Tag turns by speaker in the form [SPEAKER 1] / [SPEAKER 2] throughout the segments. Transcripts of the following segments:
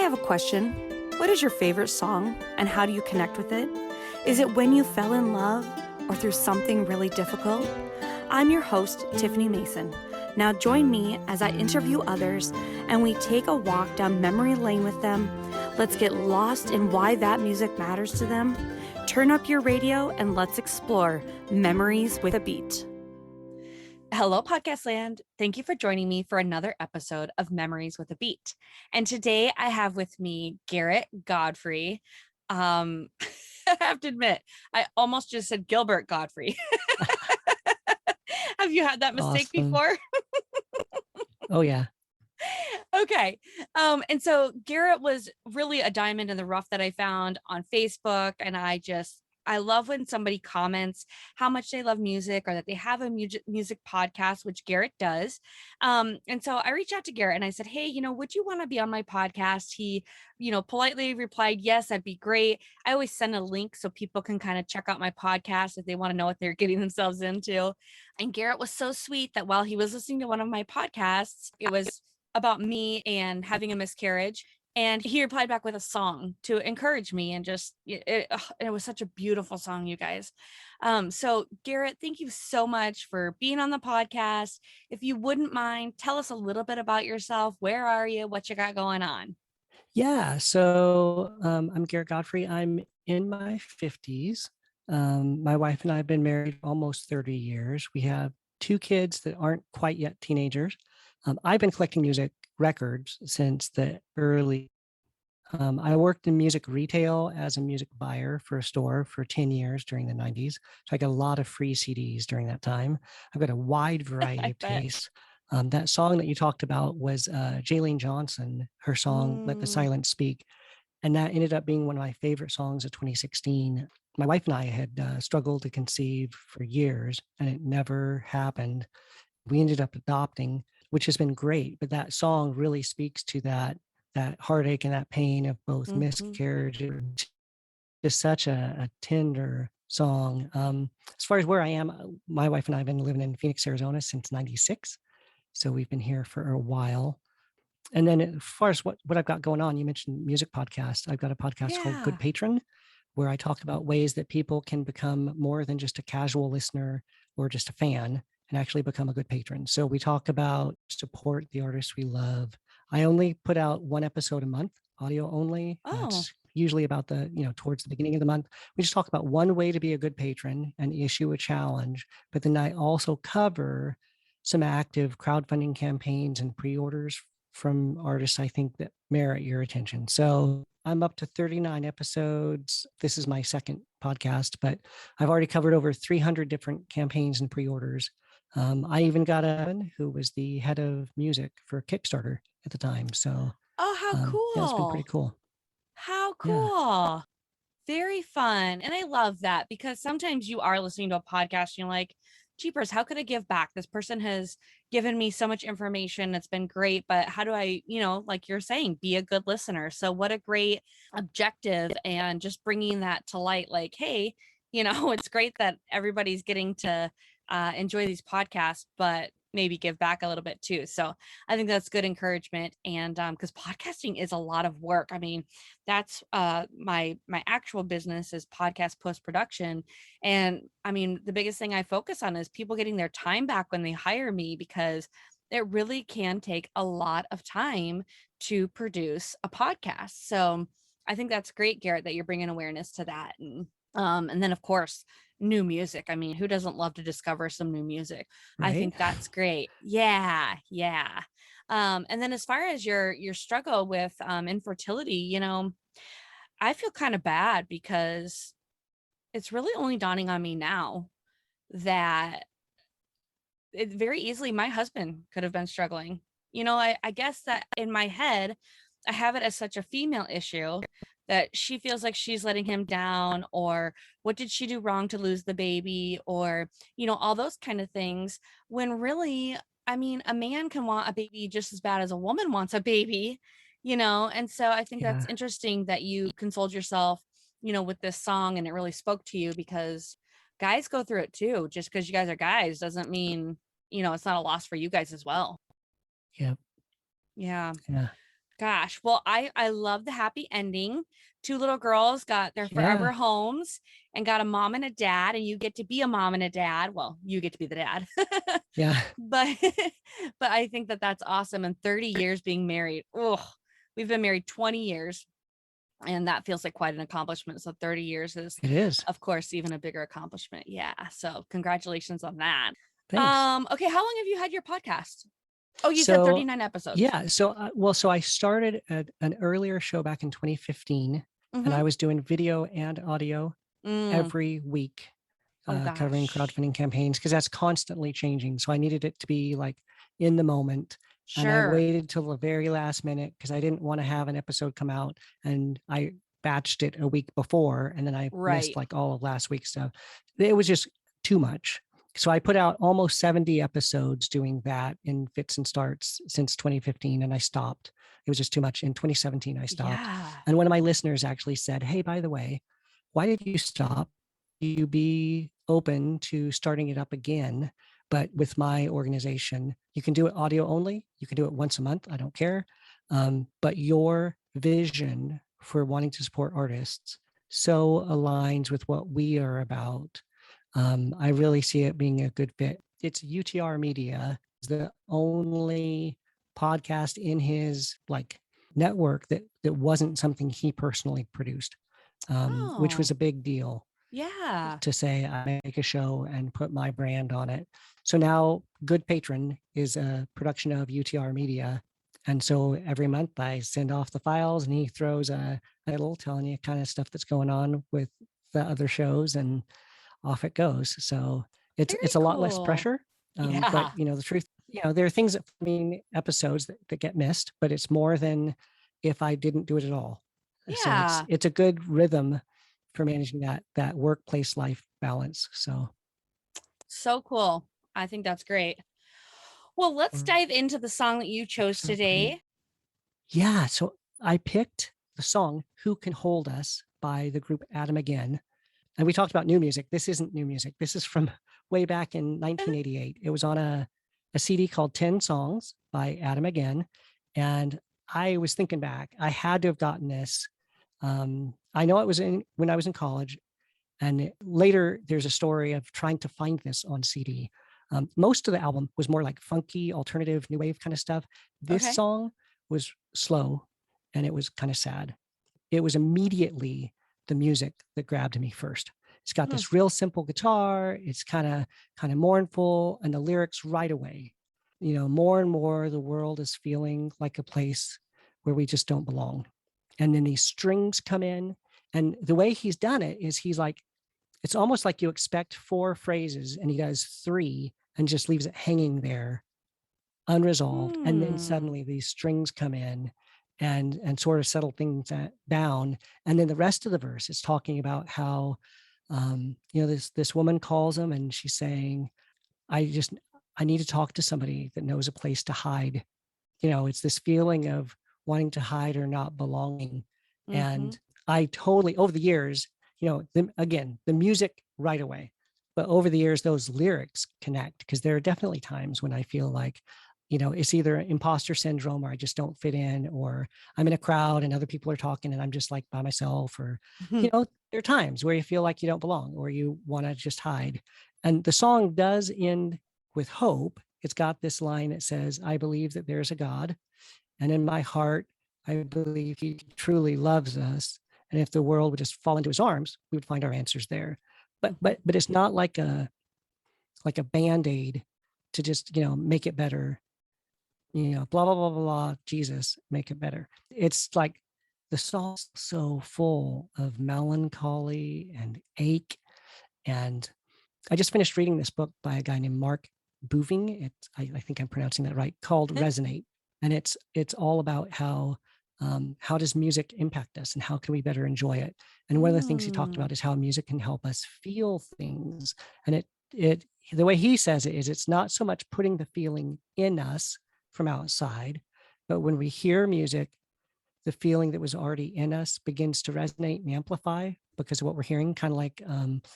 [SPEAKER 1] have a question. What is your favorite song and how do you connect with it? Is it when you fell in love or through something really difficult? I'm your host, Tiffany Mason. Now join me as I interview others and we take a walk down memory lane with them. Let's get lost in why that music matters to them. Turn up your radio and let's explore Memories with a Beat. Hello, Podcast Land. Thank you for joining me for another episode of Memories with a Beat. And today I have with me Garrett Godfrey. I have to admit, I almost just said Gilbert Godfrey. Have you had that mistake before?
[SPEAKER 2] Oh, yeah.
[SPEAKER 1] Okay. And so Garrett was really a diamond in the rough that I found on Facebook. And I love when somebody comments how much they love music or that they have a music podcast, which Garrett does. And so I reached out to Garrett and I said, hey, would you want to be on my podcast? He, politely replied, yes, that'd be great. I always send a link so people can kind of check out my podcast if they want to know what they're getting themselves into. And Garrett was so sweet that while he was listening to one of my podcasts, it was about me and having a miscarriage. And he replied back with a song to encourage me and just, it was such a beautiful song, you guys. So Garrett, thank you so much for being on the podcast. If you wouldn't mind, tell us a little bit about yourself. Where are you? What you got going on?
[SPEAKER 2] Yeah. So I'm Garrett Godfrey. I'm in my 50s. My wife and I have been married almost 30 years. We have 2 kids that aren't quite yet teenagers. I've been collecting music records since the early. I worked in music retail as a music buyer for a store for 10 years during the 90s. So I got a lot of free CDs during that time. I've got a wide variety of tastes. That song that you talked about was Jaylene Johnson, her song, Let the Silence Speak. And that ended up being one of my favorite songs of 2016. My wife and I had struggled to conceive for years and it never happened. We ended up adopting, which has been great, but that song really speaks to that heartache and that pain of both miscarriage. Just such a tender song. As far as where I am, my wife and I have been living in Phoenix, Arizona since 96. So we've been here for a while. And then as far as what I've got going on, you mentioned music podcast. I've got a podcast called Good Patron, where I talk about ways that people can become more than just a casual listener or just a fan and actually become a good patron. So we talk about support the artists we love. I only put out 1 episode a month, audio only. That's usually about towards the beginning of the month. We just talk about one way to be a good patron and issue a challenge. But then I also cover some active crowdfunding campaigns and pre-orders from artists I think that merit your attention. So I'm up to 39 episodes. This is my second podcast, but I've already covered over 300 different campaigns and pre-orders. I even got who was the head of music for Kickstarter at the time. So,
[SPEAKER 1] how cool.
[SPEAKER 2] Yeah, it's been pretty cool.
[SPEAKER 1] How cool. Yeah. Very fun. And I love that because sometimes you are listening to a podcast and you're like, jeepers, how could I give back? This person has given me so much information. It's been great, but how do I, like you're saying, be a good listener? So what a great objective and just bringing that to light. Like, hey, it's great that everybody's getting to enjoy these podcasts, but maybe give back a little bit too. So I think that's good encouragement. And because podcasting is a lot of work. I mean, that's my actual business is podcast post-production. And I mean, the biggest thing I focus on is people getting their time back when they hire me, because it really can take a lot of time to produce a podcast. So I think that's great, Garrett, that you're bringing awareness to that. And then of course, new music. I mean, who doesn't love to discover some new music? Right? I think that's great. Yeah. And then as far as your struggle with infertility, I feel kind of bad because it's really only dawning on me now that it very easily my husband could have been struggling. I guess that in my head, I have it as such a female issue that she feels like she's letting him down, or what did she do wrong to lose the baby, or, all those kind of things, when really, I mean, a man can want a baby just as bad as a woman wants a baby, and so I think that's interesting that you consoled yourself, with this song and it really spoke to you, because guys go through it too. Just because you guys are guys doesn't mean, it's not a loss for you guys as well.
[SPEAKER 2] Yep.
[SPEAKER 1] Yeah. Gosh, well, I love the happy ending. Two little girls got their
[SPEAKER 2] Yeah.
[SPEAKER 1] forever homes and got a mom and a dad, and you get to be a mom and a dad. Well, you get to be the dad.
[SPEAKER 2] Yeah.
[SPEAKER 1] but but I think that that's awesome. And 30 years being married. Oh, we've been married 20 years, and that feels like quite an accomplishment. So 30 years is,
[SPEAKER 2] It is.
[SPEAKER 1] of course, even a bigger accomplishment. Yeah. So congratulations on that.
[SPEAKER 2] Thanks.
[SPEAKER 1] Okay, how long have you had your podcast? Oh, you said
[SPEAKER 2] So
[SPEAKER 1] 39 episodes.
[SPEAKER 2] yeah, so I started at an earlier show back in 2015, and
[SPEAKER 1] Mm-hmm.
[SPEAKER 2] I was doing video and audio
[SPEAKER 1] Mm.
[SPEAKER 2] every week,
[SPEAKER 1] Oh
[SPEAKER 2] covering
[SPEAKER 1] gosh.
[SPEAKER 2] crowdfunding campaigns because that's constantly changing. So I needed it to be like in the moment. And I
[SPEAKER 1] Sure.
[SPEAKER 2] waited till the very last minute because I didn't want to have an episode come out and I batched it a week before and then I missed
[SPEAKER 1] Right.
[SPEAKER 2] like all of last week's stuff. It was just too much. So I put out almost 70 episodes doing that in fits and starts since 2015 and I stopped. It was just too much. In 2017, I stopped.
[SPEAKER 1] Yeah.
[SPEAKER 2] And one of my listeners actually said, "Hey, by the way, why did you stop? You be open to starting it up again, but with my organization, you can do it audio only. You can do it once a month. I don't care. But your vision for wanting to support artists so aligns with what we are about. I really see it being a good fit. It's UTR Media, is the only podcast in his like network that wasn't something he personally produced, which was
[SPEAKER 1] Oh,
[SPEAKER 2] a big deal
[SPEAKER 1] yeah.
[SPEAKER 2] to say I make a show and put my brand on it. So now Good Patron is a production of UTR Media. And so every month I send off the files and he throws a title telling you kind of stuff that's going on with the other shows and off it goes. So
[SPEAKER 1] Very
[SPEAKER 2] it's a lot less
[SPEAKER 1] cool.
[SPEAKER 2] pressure. But
[SPEAKER 1] Yeah.
[SPEAKER 2] the truth, there are things that episodes that get missed, but it's more than if I didn't do it at all. So
[SPEAKER 1] Yeah.
[SPEAKER 2] it's a good rhythm for managing that workplace life balance. So
[SPEAKER 1] So cool. I think that's great. Well, let's dive into the song that you chose today.
[SPEAKER 2] yeah, so I picked the song "Who Can Hold Us" by the group Adam Again. And we talked about new music. This isn't new music. This is from way back in 1988. It was on a CD called 10 Songs by Adam Again. And I was thinking back, I had to have gotten this. I know it was when I was in college. And later, there's a story of trying to find this on CD. Most of the album was more like funky, alternative, new wave kind of stuff. This
[SPEAKER 1] Okay.
[SPEAKER 2] song was slow and it was kind of sad. It was immediately the music that grabbed me first. It's got
[SPEAKER 1] Hmm.
[SPEAKER 2] this real simple guitar. It's kind of mournful, and the lyrics right away. More and more the world is feeling like a place where we just don't belong. And then these strings come in, and the way he's done it is he's like, it's almost like you expect four phrases, and he does three and just leaves it hanging there unresolved, and then
[SPEAKER 1] Hmm.
[SPEAKER 2] suddenly these strings come in and sort of settle things down. And then the rest of the verse is talking about how this woman calls him and she's saying, I need to talk to somebody that knows a place to hide. It's this feeling of wanting to hide or not belonging.
[SPEAKER 1] Mm-hmm.
[SPEAKER 2] And I totally, over the years, again, the music right away, but over the years, those lyrics connect because there are definitely times when I feel like, it's either imposter syndrome or I just don't fit in, or I'm in a crowd and other people are talking and I'm just like by myself, or, there are times where you feel like you don't belong or you want to just hide. And the song does end with hope. It's got this line that says, I believe that there's a God, and in my heart, I believe he truly loves us. And if the world would just fall into his arms, we would find our answers there. But
[SPEAKER 1] Mm-hmm.
[SPEAKER 2] but but it's not like a band-aid to just, make it better, blah blah blah blah blah, Jesus, make it better. It's like the song's so full of melancholy and ache. And I just finished reading this book by a guy named Mark Booving. I think I'm pronouncing that right, called Resonate. And it's all about how does music impact us and how can we better enjoy it. And one of the things he talked
[SPEAKER 1] Mm.
[SPEAKER 2] about is how music can help us feel things. And it the way he says it is, it's not so much putting the feeling in us from outside, but when we hear music, the feeling that was already in us begins to resonate and amplify because of what we're hearing, kind of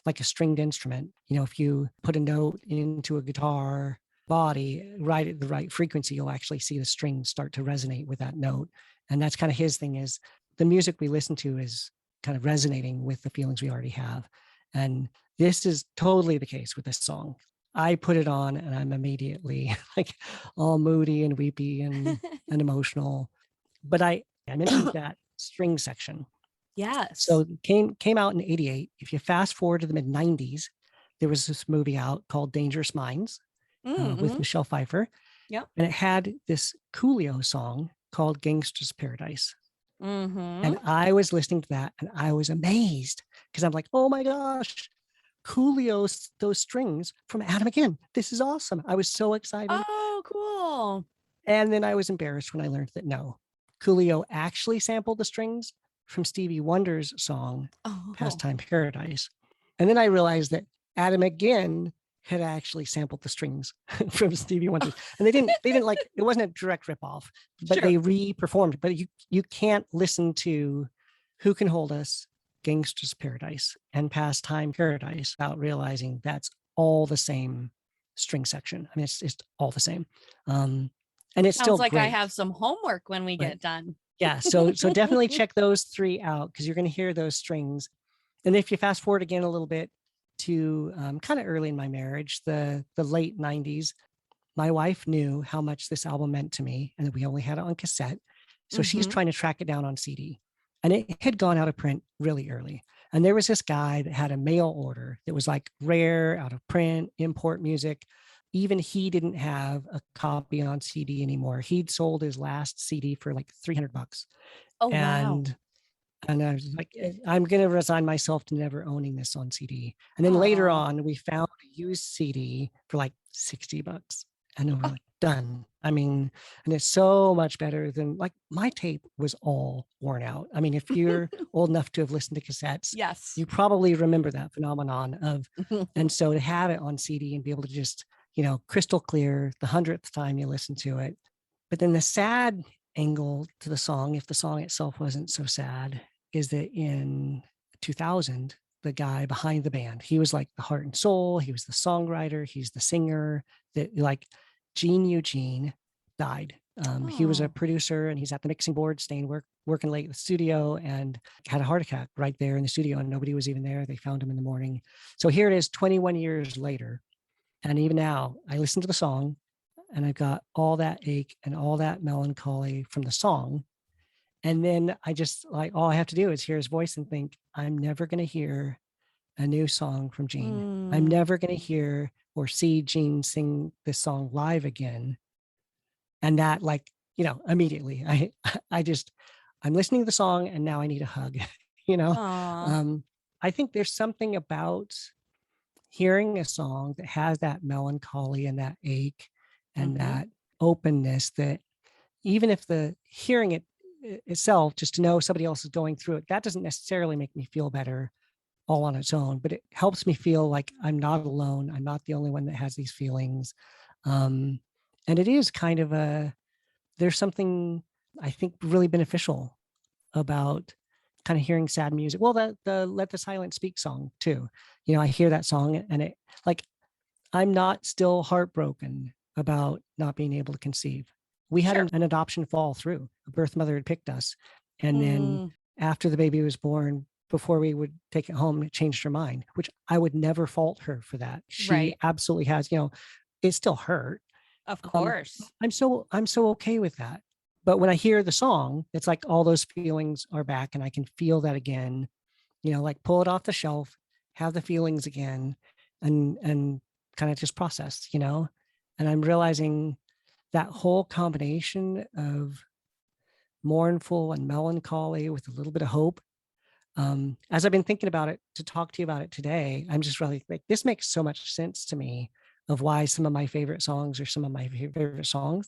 [SPEAKER 2] like a stringed instrument. If you put a note into a guitar body right at the right frequency, you'll actually see the strings start to resonate with that note. And that's kind of his thing, is the music we listen to is kind of resonating with the feelings we already have. And this is totally the case with this song. I put it on and I'm immediately like all moody and weepy and emotional. But I mentioned that string section.
[SPEAKER 1] Yes.
[SPEAKER 2] So it came out in 88. If you fast forward to the mid 90s, there was this movie out called Dangerous Minds with
[SPEAKER 1] Mm-hmm.
[SPEAKER 2] Michelle Pfeiffer.
[SPEAKER 1] Yep.
[SPEAKER 2] And it had this Coolio song called Gangsta's Paradise.
[SPEAKER 1] Mm-hmm.
[SPEAKER 2] And I was listening to that and I was amazed because I'm like, oh my gosh, Coolio's those strings from Adam again. This is awesome. I was so excited.
[SPEAKER 1] Oh, cool.
[SPEAKER 2] And then I was embarrassed when I learned that no, Coolio actually sampled the strings from Stevie Wonder's song,
[SPEAKER 1] Oh.
[SPEAKER 2] Pastime Paradise. And then I realized that Adam again had actually sampled the strings from Stevie Wonder. And they didn't like, it wasn't a direct ripoff, but
[SPEAKER 1] Sure.
[SPEAKER 2] they re-performed. But you can't listen to Who Can Hold Us, Gangsta's Paradise, and Pastime Paradise without realizing that's all the same string section. I mean, it's all the same. And it's
[SPEAKER 1] Sounds
[SPEAKER 2] still
[SPEAKER 1] like I
[SPEAKER 2] great.
[SPEAKER 1] have some homework when we
[SPEAKER 2] Right.
[SPEAKER 1] get done.
[SPEAKER 2] Yeah. So definitely check those three out because you're going to hear those strings. And if you fast forward again a little bit to kind of early in my marriage, the late 90s, my wife knew how much this album meant to me and that we only had it on cassette. So she's trying to track it down on CD. And it had gone out of print really early. And there was this guy that had a mail order that was like rare, out of print, import music. Even he didn't have a copy on CD anymore. He'd sold his last CD for like $300.
[SPEAKER 1] Oh, wow.
[SPEAKER 2] And I was like, I'm going to resign myself to never owning this on CD. And then later
[SPEAKER 1] Aw.
[SPEAKER 2] on, we found a used CD for like $60. And we were like, done. I mean, and it's so much better than like my tape was all worn out. I mean, if you're old enough to have listened to cassettes,
[SPEAKER 1] Yes.
[SPEAKER 2] you probably remember that phenomenon of, and so to have it on CD and be able to just, crystal clear the 100th time you listen to it. But then the sad angle to the song, if the song itself wasn't so sad, is that in 2000, the guy behind the band, he was like the heart and soul. He was the songwriter. He's the singer. That like Gene Eugene died. He was a producer and he's at the mixing board, working late in the studio, and had a heart attack right there in the studio, and nobody was even there. They found him in the morning. So here it is, 21 years later, and even now, I listen to the song, and I've got all that ache and all that melancholy from the song. And then I just like, all I have to do is hear his voice and think, I'm never going to hear a new song from Gene. I'm never going to hear or see Gene sing this song live again. And that like, immediately I'm listening to the song and now I need a hug, I think there's something about hearing a song that has that melancholy and that ache and that openness that even if the hearing it itself, just to know somebody else is going through it, that doesn't necessarily make me feel better all on its own, but it helps me feel like I'm not alone. I'm not the only one that has these feelings. And it is kind of there's something I think really beneficial about kind of hearing sad music. Well, the Let the Silence Speak song too. I hear that song and it like, I'm not still heartbroken about not being able to conceive. We had an adoption fall through. A birth mother had picked us. And then after the baby was born, before we would take it home, it changed her mind, which I would never fault her for that. She absolutely has, it still hurt.
[SPEAKER 1] Of course.
[SPEAKER 2] I'm so okay with that. But when I hear the song, it's like all those feelings are back and I can feel that again, like pull it off the shelf, have the feelings again and kind of just process, and I'm realizing that whole combination of mournful and melancholy with a little bit of hope. As I've been thinking about it to talk to you about it today, I'm just really like, this makes so much sense to me of why some of my favorite songs are some of my favorite songs.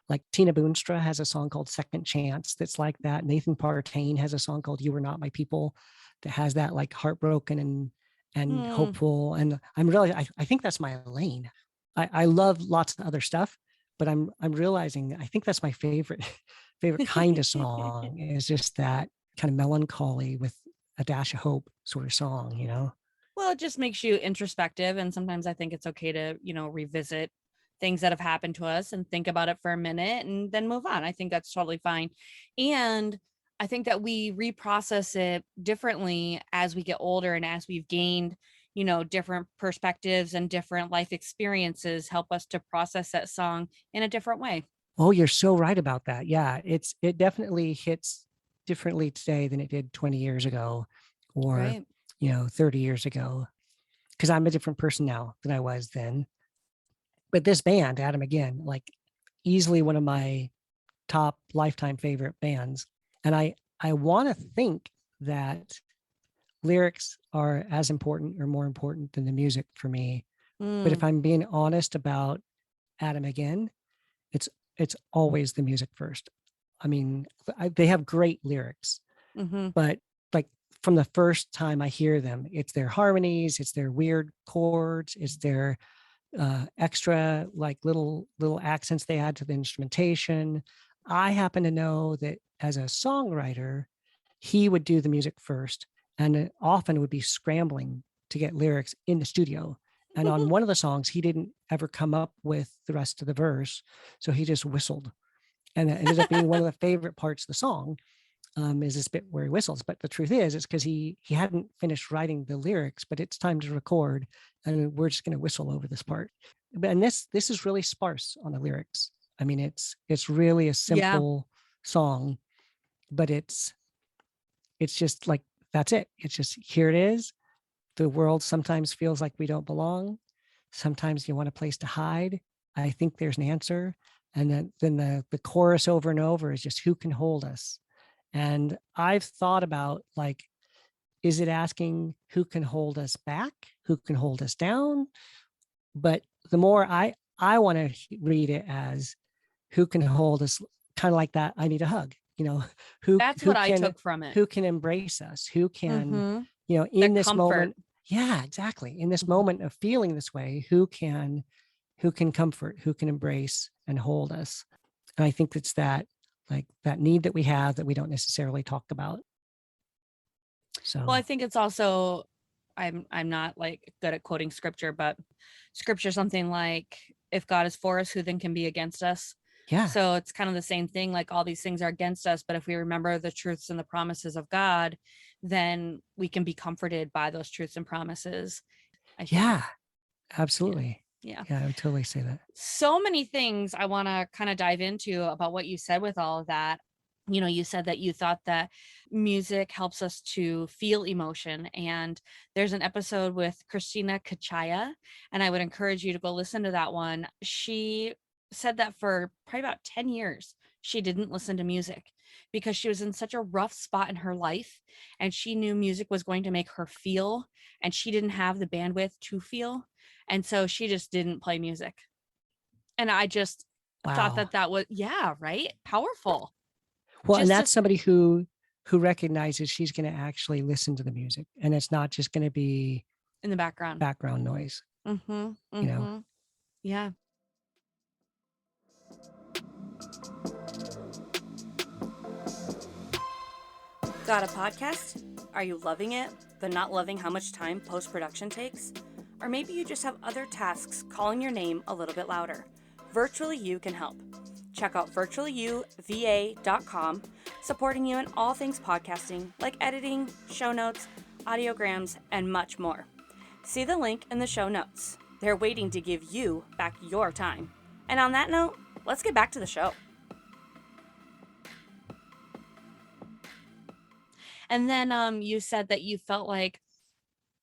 [SPEAKER 2] Like Tina Boonstra has a song called Second Chance that's like that. Nathan Partain has a song called You Were Not My People that has that like heartbroken and hopeful. And I'm really, I think that's my lane. I love lots of other stuff, but I'm realizing I think that's my favorite kind of song is just that kind of melancholy with a dash of hope sort of song,
[SPEAKER 1] Well, it just makes you introspective. And sometimes I think it's okay to, revisit things that have happened to us and think about it for a minute and then move on. I think that's totally fine. And I think that we reprocess it differently as we get older and as we've gained, different perspectives and different life experiences help us to process that song in a different way.
[SPEAKER 2] Oh, you're so right about that. Yeah, it definitely hits differently today than it did 20 years ago or,
[SPEAKER 1] Right.
[SPEAKER 2] 30 years ago, because I'm a different person now than I was then. But this band, Adam Again, like easily one of my top lifetime favorite bands. And I want to think that lyrics are as important or more important than the music for me. But if
[SPEAKER 1] Mm,
[SPEAKER 2] I'm being honest about Adam Again, it's always the music first. I mean, they have great lyrics,
[SPEAKER 1] mm-hmm.
[SPEAKER 2] but like from the first time I hear them, it's their harmonies, it's their weird chords, it's their extra like little accents they add to the instrumentation. I happen to know that as a songwriter, he would do the music first and often would be scrambling to get lyrics in the studio. And on one of the songs, he didn't ever come up with the rest of the verse. So he just whistled. And it ended up being one of the favorite parts of the song, is this bit where he whistles. But the truth is, it's because he hadn't finished writing the lyrics, but it's time to record. And we're just going to whistle over this part. And this is really sparse on the lyrics. I mean, it's really a
[SPEAKER 1] Yeah.
[SPEAKER 2] simple song, but it's just like, that's it. It's just, here it is. The world sometimes feels like we don't belong. Sometimes you want a place to hide. I think there's an answer. And then the chorus over and over is just, who can hold us? And I've thought about, like, is it asking who can hold us back? Who can hold us down? But the more I want to read it as, who can hold us, kind of like that I need a hug, who
[SPEAKER 1] That's
[SPEAKER 2] who
[SPEAKER 1] what I
[SPEAKER 2] can
[SPEAKER 1] took from it.
[SPEAKER 2] who can embrace us, who can,
[SPEAKER 1] Mm-hmm. The
[SPEAKER 2] in this
[SPEAKER 1] comfort.
[SPEAKER 2] moment. Yeah, exactly. In this
[SPEAKER 1] Mhm.
[SPEAKER 2] moment of feeling this way, who can comfort, who can embrace and hold us. And I think it's that, like, that need that we have that we don't necessarily talk about.
[SPEAKER 1] Well, I
[SPEAKER 2] So
[SPEAKER 1] think it's also I'm not like good at quoting scripture, but scripture something like if God is for us, who then can be against us?
[SPEAKER 2] yeah,
[SPEAKER 1] So it's kind of the same thing. Like all these things are against us, but if we remember the truths and the promises of God, then we can be comforted by those truths and promises. I
[SPEAKER 2] yeah,
[SPEAKER 1] think. Yeah.
[SPEAKER 2] absolutely.
[SPEAKER 1] Yeah.
[SPEAKER 2] Yeah, I would totally say that.
[SPEAKER 1] So many things I want to kind of dive into about what you said with all of that. You said that you thought that music helps us to feel emotion. And there's an episode with Christina Kachaya, and I would encourage you to go listen to that one. She said that for probably about 10 years, she didn't listen to music because she was in such a rough spot in her life. And she knew music was going to make her feel, and she didn't have the bandwidth to feel. And so she just didn't play music. And I just thought
[SPEAKER 2] Wow.
[SPEAKER 1] that that was, yeah, right? Powerful.
[SPEAKER 2] Well, and
[SPEAKER 1] Just to
[SPEAKER 2] that's somebody who recognizes she's going to actually listen to the music, and it's not just going to be
[SPEAKER 1] in the background.
[SPEAKER 2] background noise,
[SPEAKER 1] Mhm.
[SPEAKER 2] you know.
[SPEAKER 1] Mhm. Yeah. Got a podcast? Are you loving it, but not loving how much time post-production takes? Or maybe you just have other tasks calling your name a little bit louder. Virtually You can help. Check out virtuallyouva.com, supporting you in all things podcasting, like editing, show notes, audiograms, and much more. See the link in the show notes. They're waiting to give you back your time. And on that note, let's get back to the show. And then you said that you felt like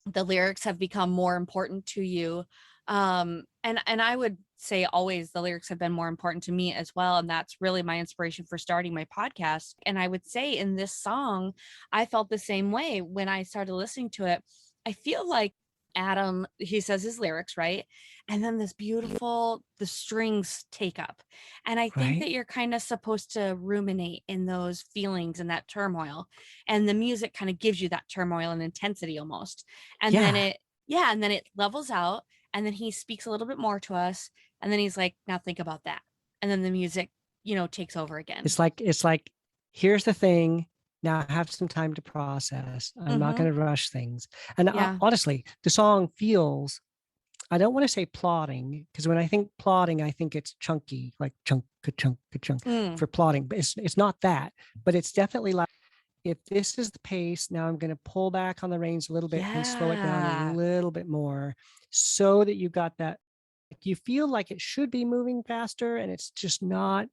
[SPEAKER 1] the lyrics have become more important to you. And I would say always the lyrics have been more important to me as well. And that's really my inspiration for starting my podcast. And I would say in this song, I felt the same way when I started listening to it. I feel like Adam, he says his lyrics, right? And then the strings take up. And I think
[SPEAKER 2] Right?
[SPEAKER 1] that you're kind of supposed to ruminate in those feelings and that turmoil. And the music kind of gives you that turmoil and intensity almost. And then
[SPEAKER 2] Yeah.
[SPEAKER 1] it levels out, and then he speaks a little bit more to us, and then he's like, now think about that. And then the music, takes over again.
[SPEAKER 2] It's like, here's the thing. Now I have some time to process. I'm not
[SPEAKER 1] Mm-hmm.
[SPEAKER 2] going to rush things. And
[SPEAKER 1] Yeah.
[SPEAKER 2] honestly, the song feels I don't want to say plodding, because when I think plodding, I think it's chunky, like chunk, ka-chunk, ka-chunk
[SPEAKER 1] Mm,
[SPEAKER 2] for plodding. But it's not that. But it's definitely like, if this is the pace, now I'm going to pull back on the reins a little bit and slow it down a
[SPEAKER 1] yeah.
[SPEAKER 2] little bit more, so that you got that. You feel like it should be moving faster, and it's just not.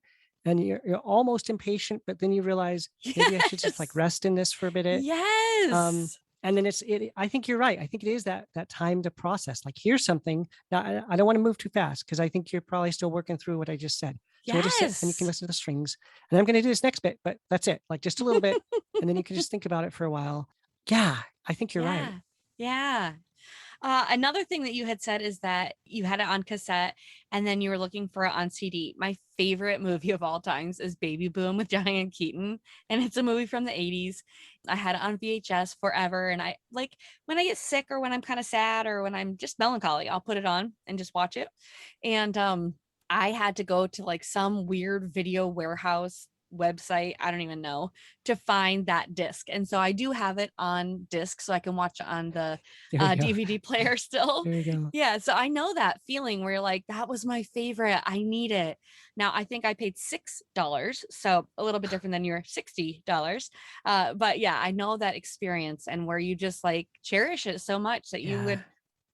[SPEAKER 2] And you're almost impatient, but then you realize maybe I should just like
[SPEAKER 1] Yes.
[SPEAKER 2] rest in this for a bit. Um,
[SPEAKER 1] Yes.
[SPEAKER 2] and then I think you're right. I think it is that time to process. Like, here's something. Now, I don't want to move too fast, because I think you're probably still working through what I just said. So we'll just sit and you can
[SPEAKER 1] Yes.
[SPEAKER 2] listen to the strings. And I'm going to do this next bit, but that's it. Like, just a little bit, and then you can just think about it for a while. Yeah, I think you're right.
[SPEAKER 1] Yeah. Yeah. Another thing that you had said is that you had it on cassette and then you were looking for it on CD. My favorite movie of all times is Baby Boom with Diane Keaton, and it's a movie from the 80s. I had it on VHS forever, and I like when I get sick or when I'm kind of sad or when I'm just melancholy, I'll put it on and just watch it. And I had to go to like some weird video warehouse website, I don't even know, to find that disc. And so I do have it on disc so I can watch it on the
[SPEAKER 2] There you go.
[SPEAKER 1] DVD player still.
[SPEAKER 2] There you go.
[SPEAKER 1] Yeah, so I know that feeling where you're like, that was my favorite. I need it. Now I think I paid $6, so a little bit different than your $60. But yeah, I know that experience and where you just like cherish it so much that you
[SPEAKER 2] Yeah.
[SPEAKER 1] would,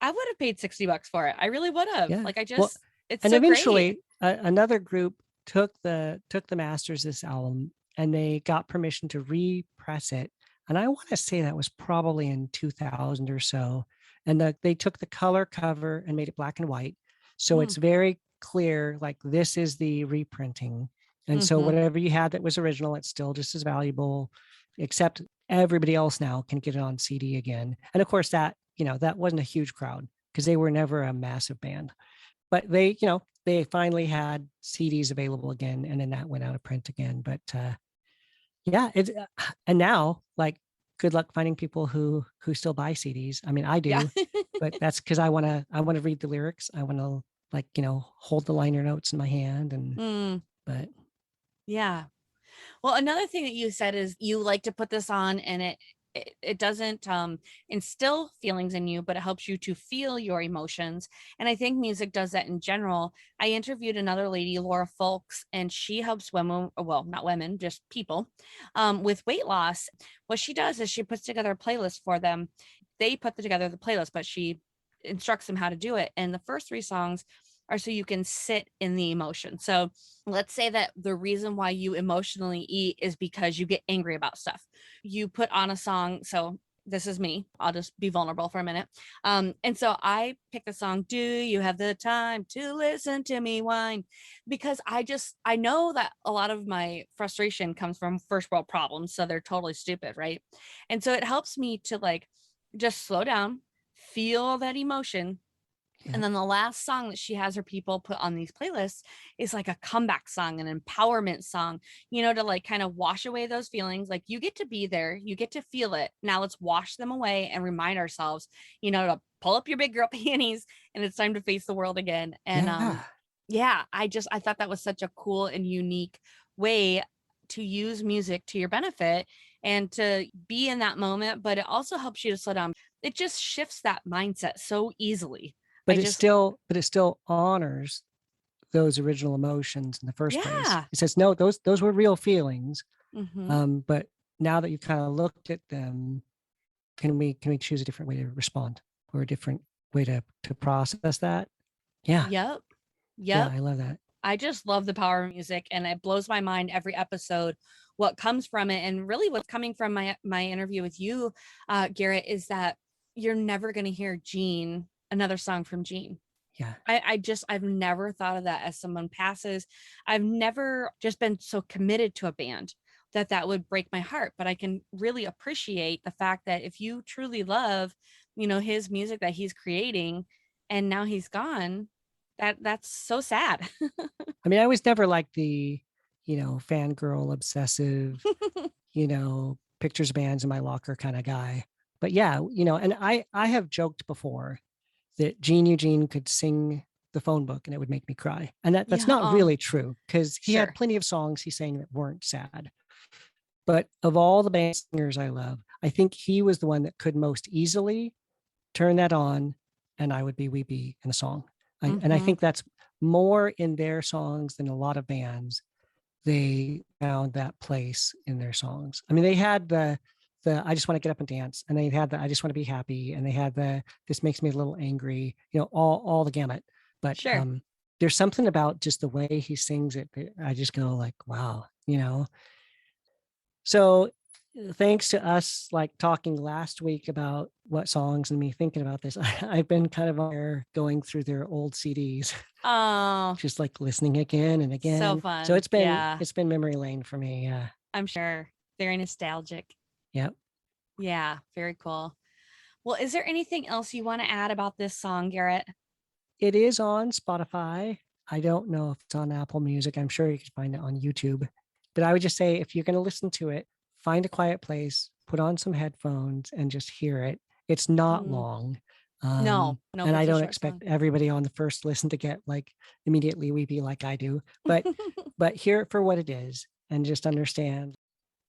[SPEAKER 1] I would have paid $60 for it. I really would have.
[SPEAKER 2] Yeah.
[SPEAKER 1] Like I
[SPEAKER 2] Well,
[SPEAKER 1] just, it's
[SPEAKER 2] and
[SPEAKER 1] so great.
[SPEAKER 2] eventually another group took the masters this album, and they got permission to repress it. And I want to say that was probably in 2000 or so. And they took the color cover and made it black and white. So
[SPEAKER 1] Mm,
[SPEAKER 2] it's very clear, like, this is the reprinting. And so
[SPEAKER 1] mm-hmm.
[SPEAKER 2] whatever you had that was original, it's still just as valuable, except everybody else now can get it on CD again. And of course, that wasn't a huge crowd, because they were never a massive band. But they finally had CDs available again, and then that went out of print again. But yeah, and now, like, good luck finding people who still buy CDs. I mean, I
[SPEAKER 1] Yeah.
[SPEAKER 2] do, but that's because I want to read the lyrics. I want to, like, hold the liner notes in my hand. And
[SPEAKER 1] Mm,
[SPEAKER 2] but
[SPEAKER 1] yeah. Well, another thing that you said is you like to put this on and it doesn't instill feelings in you, but it helps you to feel your emotions. And I think music does that in general. I interviewed another lady, Laura Folks, and she helps women, well, not women, just people, with weight loss. What she does is she puts together a playlist for them. They put together the playlist, but she instructs them how to do it. And the first three songs are so you can sit in the emotion. So let's say that the reason why you emotionally eat is because you get angry about stuff. You put on a song. So this is me. I'll just be vulnerable for a minute. And so I picked the song, Do You Have the Time to Listen to Me Whine? Because I know that a lot of my frustration comes from first world problems. So they're totally stupid, right? And so it helps me to like just slow down, feel that emotion,
[SPEAKER 2] yeah,
[SPEAKER 1] and then the last song that she has her people put on these playlists is like a comeback song, an empowerment song, to like kind of wash away those feelings. Like you get to be there, you get to feel it. Now let's wash them away and remind ourselves, to pull up your big girl panties and it's time to face the world again. And
[SPEAKER 2] yeah.
[SPEAKER 1] yeah, I thought that was such a cool and unique way to use music to your benefit and to be in that moment, but it also helps you to slow down. It just shifts that mindset so easily. I just
[SPEAKER 2] But it still honors those original emotions in the first place.
[SPEAKER 1] Yeah.
[SPEAKER 2] It says, no, those were real feelings.
[SPEAKER 1] Mhm.
[SPEAKER 2] But now that you've kind of looked at them, can we choose a different way to respond, or a different way to process that? Yeah.
[SPEAKER 1] Yep.
[SPEAKER 2] Yeah,
[SPEAKER 1] Yep.
[SPEAKER 2] I love that.
[SPEAKER 1] I just love the power of music and it blows my mind every episode what comes from it. And really what's coming from my interview with you, Garrett, is that you're never going to hear another song from Gene.
[SPEAKER 2] Yeah.
[SPEAKER 1] I've never thought of that as someone passes. I've never just been so committed to a band that would break my heart, but I can really appreciate the fact that if you truly love, his music that he's creating and now he's gone, that's so sad.
[SPEAKER 2] I mean, I was never like the, fangirl obsessive, pictures of bands in my locker kind of guy. But yeah, and I have joked before that Gene Eugene could sing the phone book and it would make me cry. And that's
[SPEAKER 1] Yeah.
[SPEAKER 2] not really true, because he had
[SPEAKER 1] Sure.
[SPEAKER 2] plenty of songs he sang that weren't sad. But of all the band singers I love, I think he was the one that could most easily turn that on and I would be weepy in a song. And I think that's more in their songs than a lot of bands. They found that place in their songs. I mean, they had the I just want to get up and dance, and they had the I just want to be happy, and they had the this makes me a little angry, all the gamut. But
[SPEAKER 1] Sure.
[SPEAKER 2] there's something about just the way he sings it that I just go like, wow. So thanks to us like talking last week about what songs and me thinking about this, I've been kind of there going through their old CDs,
[SPEAKER 1] Oh,
[SPEAKER 2] just like listening again and
[SPEAKER 1] so
[SPEAKER 2] again.
[SPEAKER 1] fun.
[SPEAKER 2] So it's
[SPEAKER 1] Yeah,
[SPEAKER 2] been memory lane for me. Yeah.
[SPEAKER 1] I'm sure. Very nostalgic.
[SPEAKER 2] Yep.
[SPEAKER 1] Yeah, very cool. Well, is there anything else you want to add about this song, Garrett?
[SPEAKER 2] It is on Spotify. I don't know if it's on Apple Music. I'm sure you can find it on YouTube. But I would just say if you're going to listen to it, find a quiet place, put on some headphones, and just hear it. It's not long.
[SPEAKER 1] No,
[SPEAKER 2] And I
[SPEAKER 1] it's a
[SPEAKER 2] don't
[SPEAKER 1] short
[SPEAKER 2] expect
[SPEAKER 1] song.
[SPEAKER 2] everybody on the first listen to get like immediately weepy like I do. But hear it for what it is and just understand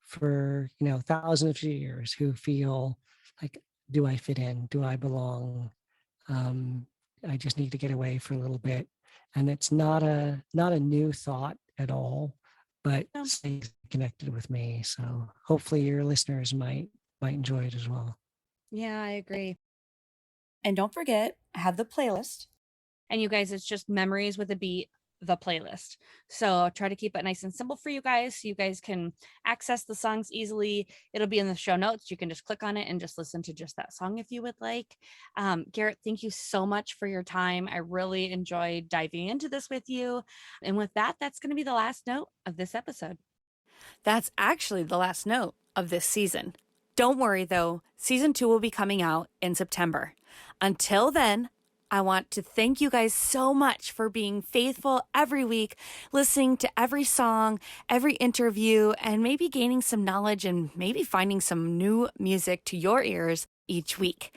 [SPEAKER 2] for thousands of years who feel like, do I fit in? Do I belong? I just need to get away for a little bit. And it's not a new thought at all, but
[SPEAKER 1] No.
[SPEAKER 2] stays connected with me. So hopefully your listeners might enjoy it as well.
[SPEAKER 1] Yeah, I agree. And don't forget, I have the playlist. And you guys, it's just Memories with a Beat, the playlist. So try to keep it nice and simple for you guys so you guys can access the songs easily. It'll be in the show notes. You can just click on it and just listen to just that song if you would like. Garrett, thank you so much for your time. I really enjoyed diving into this with you. And with that, that's going to be the last note of this episode. That's actually the last note of this season. Don't worry though, season 2 will be coming out in September. Until then, I want to thank you guys so much for being faithful every week, listening to every song, every interview, and maybe gaining some knowledge and maybe finding some new music to your ears each week.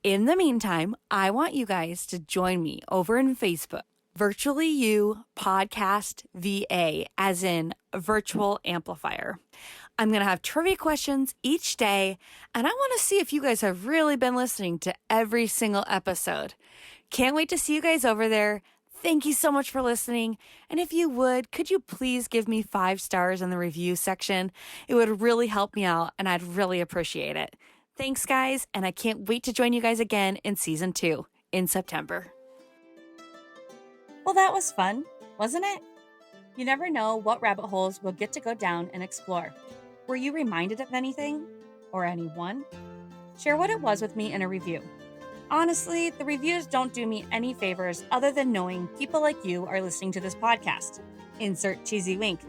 [SPEAKER 1] In the meantime, I want you guys to join me over in Facebook, Virtually You Podcast VA, as in virtual amplifier. I'm going to have trivia questions each day, and I want to see if you guys have really been listening to every single episode. Can't wait to see you guys over there. Thank you so much for listening. And if you would, could you please give me 5 stars in the review section? It would really help me out, and I'd really appreciate it. Thanks, guys, and I can't wait to join you guys again in season 2 in September. Well, that was fun, wasn't it? You never know what rabbit holes we'll get to go down and explore. Were you reminded of anything? Or anyone? Share what it was with me in a review. Honestly, the reviews don't do me any favors other than knowing people like you are listening to this podcast. Insert cheesy wink.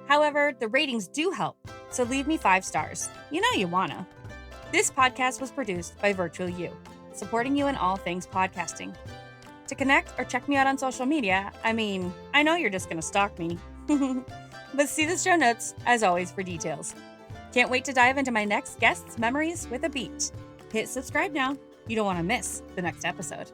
[SPEAKER 1] However, the ratings do help, so leave me 5 stars. You know you wanna. This podcast was produced by Virtual You, supporting you in all things podcasting. To connect or check me out on social media, I know you're just gonna stalk me. But see the show notes, as always, for details. Can't wait to dive into my next guest's memories with a beat. Hit subscribe now. You don't want to miss the next episode.